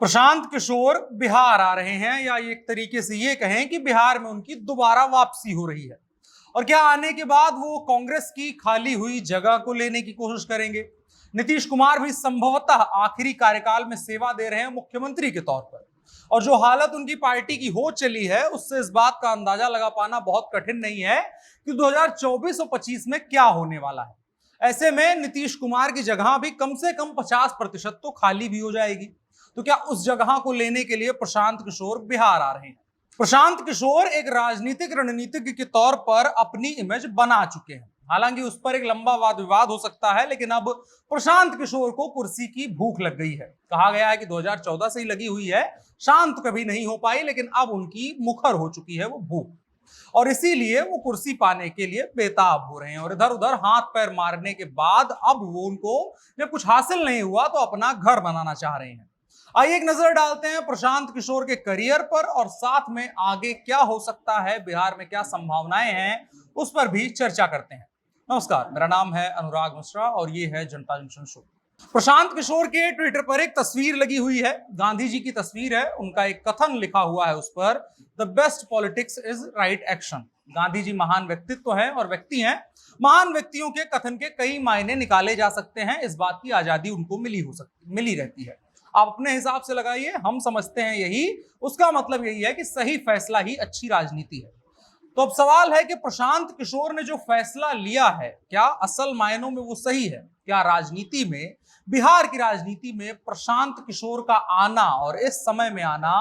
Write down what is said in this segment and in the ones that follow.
प्रशांत किशोर बिहार आ रहे हैं, या एक तरीके से ये कहें कि बिहार में उनकी दोबारा वापसी हो रही है। और क्या आने के बाद वो कांग्रेस की खाली हुई जगह को लेने की कोशिश करेंगे? नीतीश कुमार भी संभवतः आखिरी कार्यकाल में सेवा दे रहे हैं मुख्यमंत्री के तौर पर, और जो हालत उनकी पार्टी की हो चली है उससे इस बात का अंदाजा लगा पाना बहुत कठिन नहीं है कि 2024 और 25 में क्या होने वाला है। ऐसे में नीतीश कुमार की जगह भी कम से कम 50% तो खाली भी हो जाएगी। तो क्या उस जगह को लेने के लिए प्रशांत किशोर बिहार आ रहे हैं? प्रशांत किशोर एक राजनीतिक रणनीतिज्ञ के तौर पर अपनी इमेज बना चुके हैं। हालांकि उस पर एक लंबा वाद विवाद हो सकता है, लेकिन अब प्रशांत किशोर को कुर्सी की भूख लग गई है। कहा गया है कि 2014 से ही लगी हुई है, शांत कभी नहीं हो पाई, लेकिन अब उनकी मुखर हो चुकी है वो भूख, और इसीलिए वो कुर्सी पाने के लिए बेताब हो रहे हैं। और इधर उधर हाथ पैर मारने के बाद अब वो उनको जब कुछ हासिल नहीं हुआ तो अपना घर बनाना चाह रहे हैं। आइए एक नजर डालते हैं प्रशांत किशोर के करियर पर, और साथ में आगे क्या हो सकता है, बिहार में क्या संभावनाएं हैं, उस पर भी चर्चा करते हैं। नमस्कार, मेरा नाम है अनुराग मिश्रा और ये है जनता जंक्शन शो। प्रशांत किशोर के ट्विटर पर एक तस्वीर लगी हुई है, गांधी जी की तस्वीर है। उनका एक कथन लिखा हुआ है उस पर, the best politics is right action. Gandhi ji महान व्यक्तित्व हैं और व्यक्ति हैं। महान व्यक्तियों के कथन के कई मायने निकाले जा सकते हैं, इस बात की आजादी उनको मिली रहती है। आप अपने हिसाब से लगाइए, हम समझते हैं यही उसका मतलब यही है कि सही फैसला ही अच्छी राजनीति है। तो अब सवाल है कि प्रशांत किशोर ने जो फैसला लिया है, क्या असल मायनों में वो सही है? क्या राजनीति में, बिहार की राजनीति में प्रशांत किशोर का आना और इस समय में आना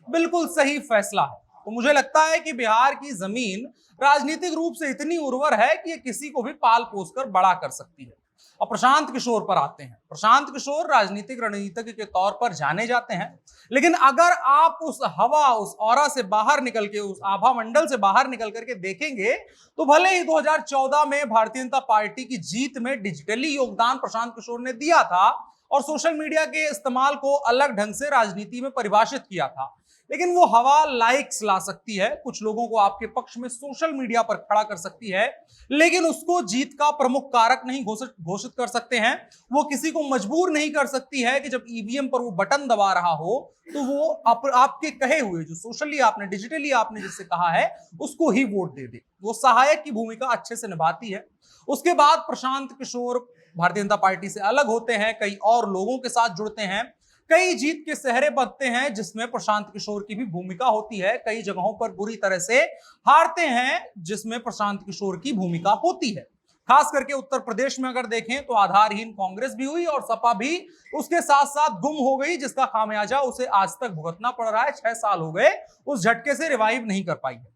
बिल्कुल सही फैसला है? तो मुझे लगता है कि बिहार की जमीन राजनीतिक रूप से इतनी उर्वर है कि ये किसी को भी पाल पोस कर बड़ा कर सकती है। और प्रशांत किशोर पर आते हैं। प्रशांत किशोर राजनीतिक रणनीतिज्ञ के तौर पर जाने जाते हैं, लेकिन अगर आप उस हवा, उस ऑरा से बाहर निकल के, उस आभा मंडल से बाहर निकल करके देखेंगे तो भले ही 2014 में भारतीय जनता पार्टी की जीत में डिजिटली योगदान प्रशांत किशोर ने दिया था और सोशल मीडिया के इस्तेमाल को अलग ढंग से राजनीति में परिभाषित किया था, लेकिन वो हवा लाइक्स ला सकती है, कुछ लोगों को आपके पक्ष में सोशल मीडिया पर खड़ा कर सकती है, लेकिन उसको जीत का प्रमुख कारक नहीं घोषित कर सकते हैं। वो किसी को मजबूर नहीं कर सकती है कि जब ईवीएम पर वो बटन दबा रहा हो तो वो आपके कहे हुए, जो सोशली आपने, डिजिटली आपने जिससे कहा है, उसको ही वोट दे दे। वो सहायक की भूमिका अच्छे से निभाती है। उसके बाद प्रशांत किशोर भारतीय जनता पार्टी से अलग होते हैं, कई और लोगों के साथ जुड़ते हैं, कई जीत के सहरे बनते हैं जिसमें प्रशांत किशोर की भी भूमिका होती है, कई जगहों पर बुरी तरह से हारते हैं जिसमें प्रशांत किशोर की भूमिका होती है। खास करके उत्तर प्रदेश में अगर देखें तो आधारहीन कांग्रेस भी हुई और सपा भी उसके साथ साथ गुम हो गई, जिसका खामियाजा उसे आज तक भुगतना पड़ रहा है। 6 साल हो गए, उस झटके से रिवाइव नहीं कर पाई है।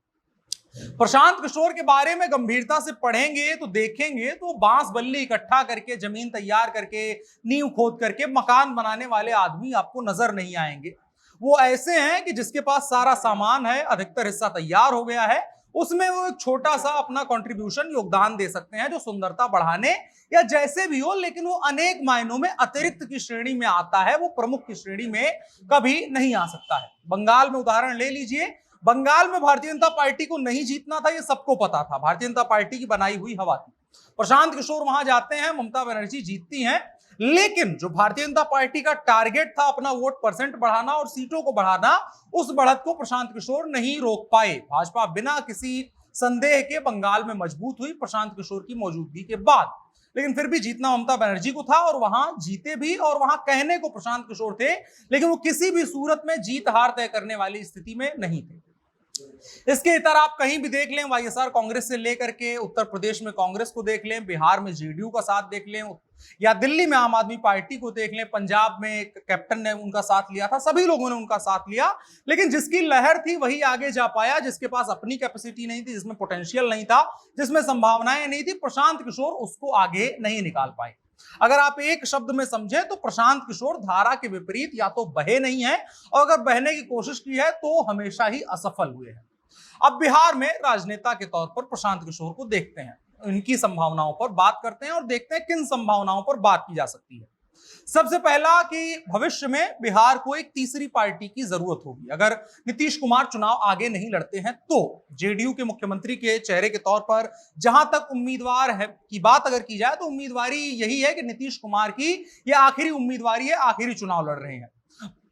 प्रशांत किशोर के बारे में गंभीरता से पढ़ेंगे तो देखेंगे तो बांस बल्ली इकट्ठा करके, जमीन तैयार करके, नींव खोद करके मकान बनाने वाले आदमी आपको नजर नहीं आएंगे। वो ऐसे हैं कि जिसके पास सारा सामान है, अधिकतर हिस्सा तैयार हो गया है, उसमें वो एक छोटा सा अपना कंट्रीब्यूशन, योगदान दे सकते हैं, जो सुंदरता बढ़ाने या जैसे भी हो, लेकिन वो अनेक मायनों में अतिरिक्त की श्रेणी में आता है, वो प्रमुख की श्रेणी में कभी नहीं आ सकता है। बंगाल में उदाहरण ले लीजिए। बंगाल में भारतीय जनता पार्टी को नहीं जीतना था, ये सबको पता था, भारतीय जनता पार्टी की बनाई हुई हवा थी। प्रशांत किशोर वहां जाते हैं, ममता बनर्जी जीतती हैं, लेकिन जो भारतीय जनता पार्टी का टारगेट था अपना वोट परसेंट बढ़ाना और सीटों को बढ़ाना, उस बढ़त को प्रशांत किशोर नहीं रोक पाए। भाजपा बिना किसी संदेह के बंगाल में मजबूत हुई प्रशांत किशोर की मौजूदगी के बाद, लेकिन फिर भी जीतना ममता बनर्जी को था और वहां जीते भी, और वहां कहने को प्रशांत किशोर थे, लेकिन वो किसी भी सूरत में जीत हार तय करने वाली स्थिति में नहीं थे। इसके इतर आप कहीं भी देख लें, वाईएसआर कांग्रेस से लेकर के उत्तर प्रदेश में कांग्रेस को देख लें, बिहार में जेडीयू का साथ देख लें, या दिल्ली में आम आदमी पार्टी को देख लें, पंजाब में कैप्टन ने उनका साथ लिया था, सभी लोगों ने उनका साथ लिया, लेकिन जिसकी लहर थी वही आगे जा पाया, जिसके पास अपनी कैपेसिटी नहीं थी, जिसमें पोटेंशियल नहीं था, जिसमें संभावनाएं नहीं थी, प्रशांत किशोर उसको आगे नहीं निकाल पाए। अगर आप एक शब्द में समझे तो प्रशांत किशोर धारा के विपरीत या तो बहे नहीं है, और अगर बहने की कोशिश की है तो हमेशा ही असफल हुए हैं। अब बिहार में राजनेता के तौर पर प्रशांत किशोर को देखते हैं, इनकी संभावनाओं पर बात करते हैं और देखते हैं किन संभावनाओं पर बात की जा सकती है। सबसे पहला कि भविष्य में बिहार को एक तीसरी पार्टी की जरूरत होगी। अगर नीतीश कुमार चुनाव आगे नहीं लड़ते हैं तो जेडीयू के मुख्यमंत्री के चेहरे के तौर पर जहां तक उम्मीदवार है की बात अगर की जाए तो उम्मीदवारी यही है कि नीतीश कुमार की यह आखिरी उम्मीदवारी है, आखिरी चुनाव लड़ रहे हैं।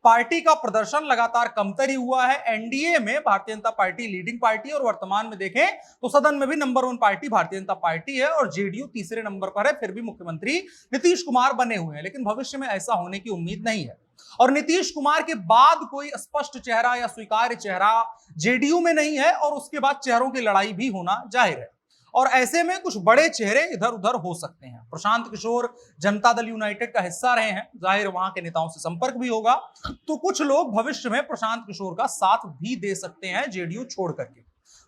पार्टी का प्रदर्शन लगातार कमतर ही हुआ है। एनडीए में Bharatiya Janata party leading party है और वर्तमान में देखें तो सदन में भी number 1 party Bharatiya Janata party है और जेडीयू तीसरे नंबर पर है। फिर भी मुख्यमंत्री नीतीश कुमार बने हुए हैं, लेकिन भविष्य में ऐसा होने की उम्मीद नहीं है और नीतीश कुमार के बाद कोई स्पष्ट चेहरा या स्वीकार्य चेहरा जेडीयू में नहीं है और उसके बाद चेहरों की लड़ाई भी होना जाहिर है और ऐसे में कुछ बड़े चेहरे इधर उधर हो सकते हैं। प्रशांत किशोर जनता दल यूनाइटेड का हिस्सा रहे हैं, जाहिर वहां के नेताओं से संपर्क भी होगा, तो कुछ लोग भविष्य में प्रशांत किशोर का साथ भी दे सकते हैं जेडीयू छोड़ करके।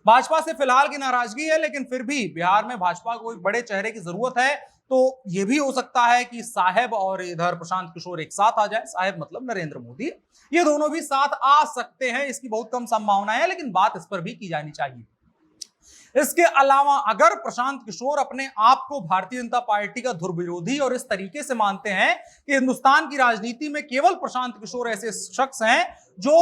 भाजपा से फिलहाल की नाराजगी है, लेकिन फिर भी बिहार में भाजपा को एक बड़े चेहरे की जरूरत है, तो यह भी हो सकता है कि साहेब और इधर प्रशांत किशोर एक साथ आ जाए। साहेब मतलब नरेंद्र मोदी, ये दोनों भी साथ आ सकते हैं, इसकी बहुत कम संभावना है, लेकिन बात इस पर भी की जानी चाहिए। इसके अलावा अगर प्रशांत किशोर अपने आप को भारतीय जनता पार्टी का धुर विरोधी और इस तरीके से मानते हैं कि हिंदुस्तान की राजनीति में केवल प्रशांत किशोर ऐसे शख्स हैं जो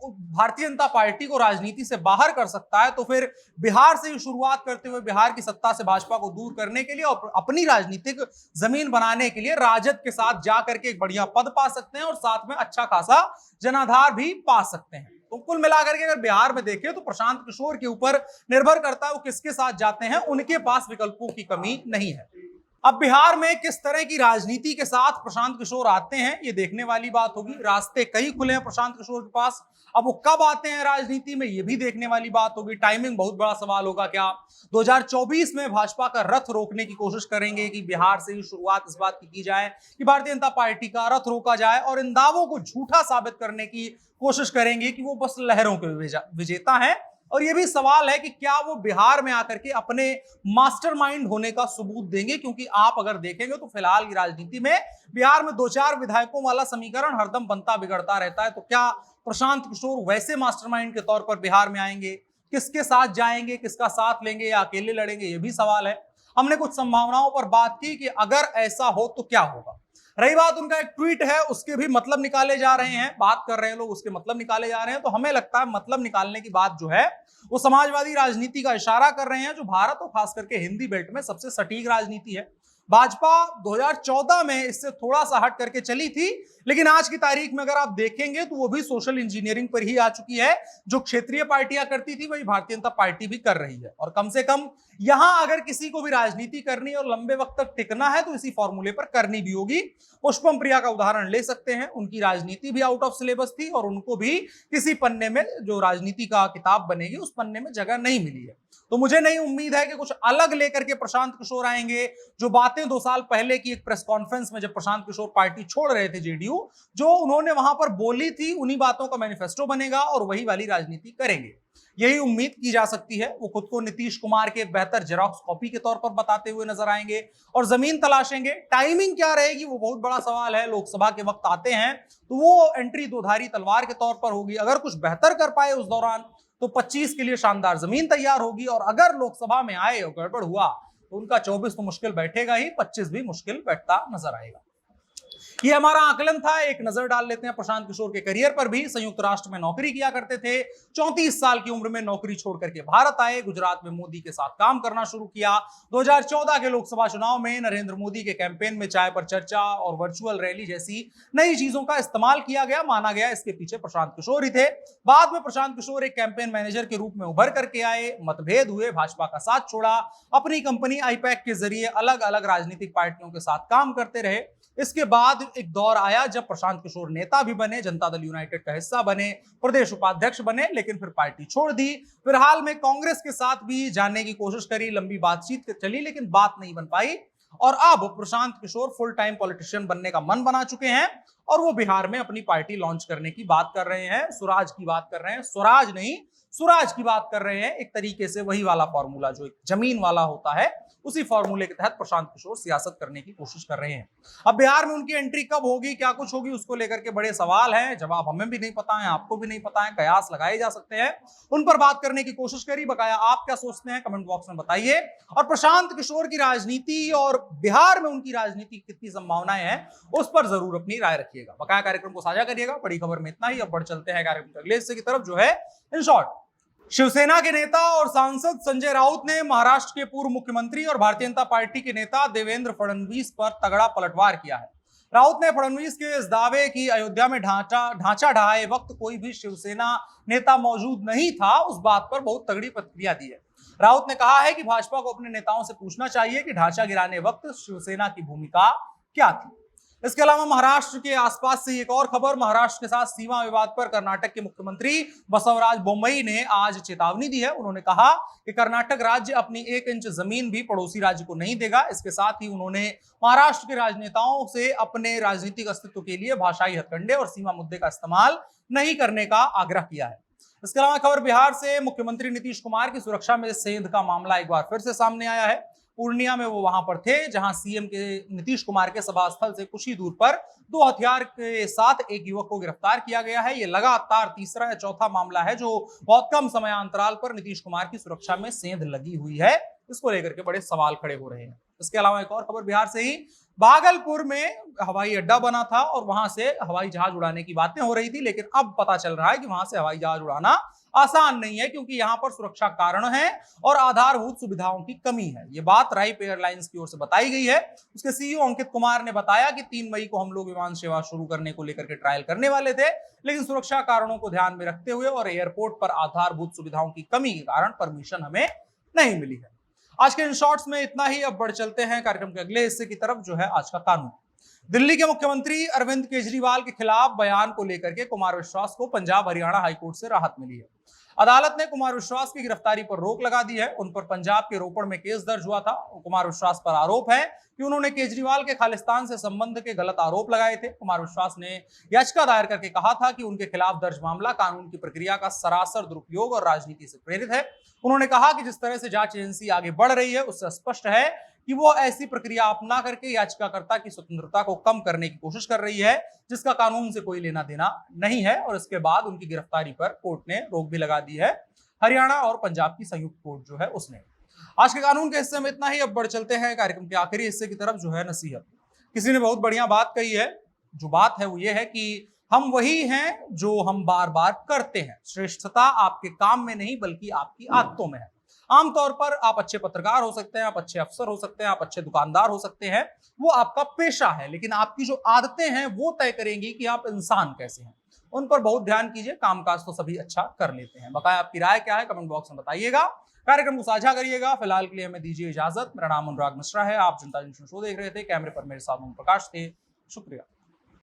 भारतीय जनता पार्टी को राजनीति से बाहर कर सकता है, तो फिर बिहार से ही शुरुआत करते हुए बिहार की सत्ता से भाजपा को दूर करने के लिए और अपनी राजनीतिक जमीन बनाने के लिए राजद के साथ जाकर के एक बढ़िया पद पा सकते हैं और साथ में अच्छा खासा जनाधार भी पा सकते हैं। तो कुल मिलाकर के अगर बिहार में देखें तो प्रशांत किशोर के ऊपर निर्भर करता है वो किसके साथ जाते हैं, उनके पास विकल्पों की कमी नहीं है। अब बिहार में किस तरह की राजनीति के साथ प्रशांत किशोर आते हैं ये देखने वाली बात होगी। रास्ते कई खुले हैं प्रशांत किशोर के पास, अब वो कब आते हैं राजनीति में ये भी देखने वाली बात होगी। टाइमिंग बहुत बड़ा सवाल होगा। क्या 2024 में भाजपा का रथ रोकने की कोशिश करेंगे कि बिहार से ही शुरुआत इस बात की जाए कि भारतीय जनता पार्टी का रथ रोका जाए और इन दावों को झूठा साबित करने की कोशिश करेंगे कि वो बस लहरों के विजेता हैं। और यह भी सवाल है कि क्या वो बिहार में आकर के अपने मास्टरमाइंड होने का सबूत देंगे, क्योंकि आप अगर देखेंगे तो फिलहाल की राजनीति में बिहार में 2-4 विधायकों वाला समीकरण हरदम बनता बिगड़ता रहता है। तो क्या प्रशांत किशोर वैसे मास्टरमाइंड के तौर पर बिहार में आएंगे, किसके साथ जाएंगे, किसका साथ लेंगे या अकेले लड़ेंगे, यह भी सवाल है। हमने कुछ संभावनाओं पर बात की कि अगर ऐसा हो तो क्या होगा। रही बात उनका एक ट्वीट है उसके भी मतलब निकाले जा रहे हैं, बात कर रहे हैं लोग उसके मतलब निकाले जा रहे हैं, तो हमें लगता है मतलब निकालने की बात जो है वो समाजवादी राजनीति का इशारा कर रहे हैं, जो भारत और खास करके हिंदी बेल्ट में सबसे सटीक राजनीति है। भाजपा 2014 में इससे थोड़ा सा हट करके चली थी, लेकिन आज की तारीख में अगर आप देखेंगे तो वो भी सोशल इंजीनियरिंग पर ही आ चुकी है। जो क्षेत्रीय पार्टियां करती थी वही भारतीय जनता पार्टी भी कर रही है और कम से कम यहां अगर किसी को भी राजनीति करनी और लंबे वक्त तक टिकना है तो इसी फॉर्मूले पर करनी भी होगी। पुष्पम प्रिया का उदाहरण ले सकते हैं, उनकी राजनीति भी आउट ऑफ सिलेबस थी और उनको भी किसी पन्ने में जो राजनीति का किताब बनेगी उस पन्ने में जगह नहीं मिली है। तो मुझे नहीं उम्मीद है कि कुछ अलग लेकर के प्रशांत किशोर आएंगे। जो बातें 2 साल पहले की एक प्रेस कॉन्फ्रेंस में जब प्रशांत किशोर पार्टी छोड़ रहे थे जेडीयू, जो उन्होंने वहां पर बोली थी उन्हीं बातों का मैनिफेस्टो बनेगा और वही वाली राजनीति करेंगे, यही उम्मीद की जा सकती है। वो खुद को नीतीश कुमार के बेहतर जेरॉक्स कॉपी के तौर पर बताते हुए नजर आएंगे और जमीन तलाशेंगे। टाइमिंग क्या रहेगी वो बहुत बड़ा सवाल है। लोकसभा के वक्त आते हैं तो वो एंट्री दोधारी तलवार के तौर पर होगी। अगर कुछ बेहतर कर पाए उस दौरान तो 25 के लिए शानदार जमीन तैयार होगी और अगर लोकसभा में आए और गड़बड़ हुआ तो उनका 24 तो मुश्किल बैठेगा ही, 25 भी मुश्किल बैठता नजर आएगा। ये हमारा आकलन था। एक नजर डाल लेते हैं प्रशांत किशोर के करियर पर भी। संयुक्त राष्ट्र में नौकरी किया करते थे, 34 साल की उम्र में नौकरी छोड़ करके भारत आए, गुजरात में मोदी के साथ काम करना शुरू किया। 2014 के लोकसभा चुनाव में नरेंद्र मोदी के कैंपेन में चाय पर चर्चा और वर्चुअल रैली जैसी नई चीजों का इस्तेमाल किया गया। माना गया इसके पीछे प्रशांत किशोर ही थे। बाद में प्रशांत किशोर एक कैंपेन मैनेजर के रूप में उभर करके आए, मतभेद हुए, भाजपा का साथ छोड़ा, अपनी कंपनी आईपैक के जरिए अलग अलग राजनीतिक पार्टियों के साथ काम करते रहे। इसके बाद एक दौर आया जब प्रशांत किशोर नेता भी बने, जनता दल यूनाइटेड का हिस्सा बने, प्रदेश उपाध्यक्ष बने, लेकिन फिर पार्टी छोड़ दी। फिर हाल में कांग्रेस के साथ भी जाने की कोशिश करी, लंबी बातचीत चली लेकिन बात नहीं बन पाई और अब Prashant Kishor full time politician बनने का मन बना चुके हैं और वो बिहार में अपनी पार्टी लॉन्च करने की बात कर रहे हैं। स्वराज की बात कर रहे हैं, स्वराज नहीं सुराज की बात कर रहे हैं। एक तरीके से वही वाला फॉर्मूला जो एक जमीन वाला होता है, उसी फॉर्मूले के तहत प्रशांत किशोर सियासत करने की कोशिश कर रहे हैं। अब बिहार में उनकी एंट्री कब होगी, क्या कुछ होगी, उसको लेकर के बड़े सवाल हैं। जवाब हमें भी नहीं पता है, आपको भी नहीं पता है, कयास लगाए जा सकते हैं। उन पर बात करने की कोशिश करी। बकाया आप क्या सोचते हैं कमेंट बॉक्स में बताइए। और प्रशांत किशोर की राजनीति और बिहार में उनकी राजनीति कितनी संभावनाएं हैं उस पर जरूर अपनी राय रखिएगा। बकाया कार्यक्रम को साझा करिएगा। बड़ी खबर में इतना ही। अब बढ़ चलते हैं कार्यक्रम के अगले हिस्से की तरफ, जो है इन शॉर्ट। शिवसेना के नेता और सांसद संजय राउत ने महाराष्ट्र के पूर्व मुख्यमंत्री और भारतीय जनता पार्टी के नेता देवेंद्र फडणवीस पर तगड़ा पलटवार किया है। राउत ने फडणवीस के इस दावे की अयोध्या में ढांचा ढहाए वक्त कोई भी शिवसेना नेता मौजूद नहीं था, उस बात पर बहुत तगड़ी प्रतिक्रिया दी है। राउत ने कहा है कि भाजपा को अपने नेताओं से पूछना चाहिए कि ढांचा गिराने वक्त शिवसेना की भूमिका क्या थी। इसके अलावा महाराष्ट्र के आसपास से एक और खबर, महाराष्ट्र के साथ सीमा विवाद पर कर्नाटक के मुख्यमंत्री बसवराज बोम्मई ने आज चेतावनी दी है। उन्होंने कहा कि कर्नाटक राज्य अपनी 1 इंच जमीन भी पड़ोसी राज्य को नहीं देगा। इसके साथ ही उन्होंने महाराष्ट्र के राजनेताओं से अपने राजनीतिक अस्तित्व के लिए भाषाई हथकंडे और सीमा मुद्दे का इस्तेमाल नहीं करने का आग्रह किया है। इसके अलावा खबर बिहार से, मुख्यमंत्री नीतीश कुमार की सुरक्षा में सेंध का मामला एक बार फिर से सामने आया है। पूर्णिया में वो वहां पर थे जहां सीएम के नीतीश कुमार के सभा स्थल से कुछ ही दूर पर 2 हथियार के साथ एक युवक को गिरफ्तार किया गया है। ये लगातार तीसरा या चौथा मामला है जो बहुत कम समयांतराल पर नीतीश कुमार की सुरक्षा में सेंध लगी हुई है। इसको लेकर के बड़े सवाल खड़े हो रहे हैं। इसके अलावा एक और खबर बिहार से ही, भागलपुर में हवाई अड्डा बना था और वहां से हवाई जहाज उड़ाने की बातें हो रही थी, लेकिन अब पता चल रहा है कि वहां से हवाई जहाज उड़ाना आसान नहीं है क्योंकि यहां पर सुरक्षा कारण है और आधारभूत सुविधाओं की कमी है। यह बात राइप एयरलाइंस की ओर से बताई गई है। उसके सीईओ अंकित कुमार ने बताया कि 3 मई को हम लोग विमान सेवा शुरू करने को लेकर के ट्रायल करने वाले थे, लेकिन सुरक्षा कारणों को ध्यान में रखते हुए और एयरपोर्ट पर आधारभूत सुविधाओं की कमी के कारण परमिशन हमें नहीं मिली है। आज के इन शॉर्ट्स में इतना ही। अब बढ़ चलते हैं कार्यक्रम के अगले हिस्से की तरफ, जो है आज का कानून। दिल्ली के मुख्यमंत्री अरविंद केजरीवाल के खिलाफ बयान को लेकर के कुमार विश्वास को पंजाब हरियाणा हाईकोर्ट से राहत मिली है। अदालत ने कुमार विश्वास की गिरफ्तारी पर रोक लगा दी है। उन पर पंजाब के रोपड़ में केस दर्ज हुआ था। कुमार विश्वास पर आरोप है कि उन्होंने केजरीवाल के खालिस्तान से संबंध के गलत आरोप लगाए थे। कुमार विश्वास ने याचिका दायर करके कहा था कि उनके खिलाफ दर्ज मामला कानून की प्रक्रिया का सरासर दुरुपयोग और राजनीति से प्रेरित है। उन्होंने कहा कि जिस तरह से जांच एजेंसी आगे बढ़ रही है उससे स्पष्ट है कि वो ऐसी प्रक्रिया अपना करके याचिकाकर्ता की स्वतंत्रता को कम करने की कोशिश कर रही है जिसका कानून से कोई लेना देना नहीं है। और इसके बाद उनकी गिरफ्तारी पर कोर्ट ने रोक भी लगा दी है। हरियाणा और पंजाब की संयुक्त कोर्ट जो है उसने। आज के कानून के हिस्से में इतना ही। अब बढ़ चलते हैं कार्यक्रम के आखिरी हिस्से की तरफ, जो है नसीहत। किसी ने बहुत बढ़िया बात कही है। जो बात है वो ये है कि हम वही हैं जो हम बार बार करते हैं। श्रेष्ठता आपके काम में नहीं बल्कि आपकी आदतों में है। आमतौर पर आप अच्छे पत्रकार हो सकते हैं, आप अच्छे अफसर हो सकते हैं, आप अच्छे दुकानदार हो सकते हैं, वो आपका पेशा है, लेकिन आपकी जो आदतें हैं वो तय करेंगी कि आप इंसान कैसे हैं। उन पर बहुत ध्यान कीजिए। कामकाज तो सभी अच्छा कर लेते हैं। बकाया आपकी राय क्या है कमेंट बॉक्स में बताइएगा। कार्यक्रम को साझा करिएगा। फिलहाल के लिए हमें दीजिए इजाजत। मेरा नाम अनुराग मिश्रा है। आप जनता जंक्शन शो देख रहे थे। कैमरे पर मेरे साथ ओम प्रकाश थे। शुक्रिया।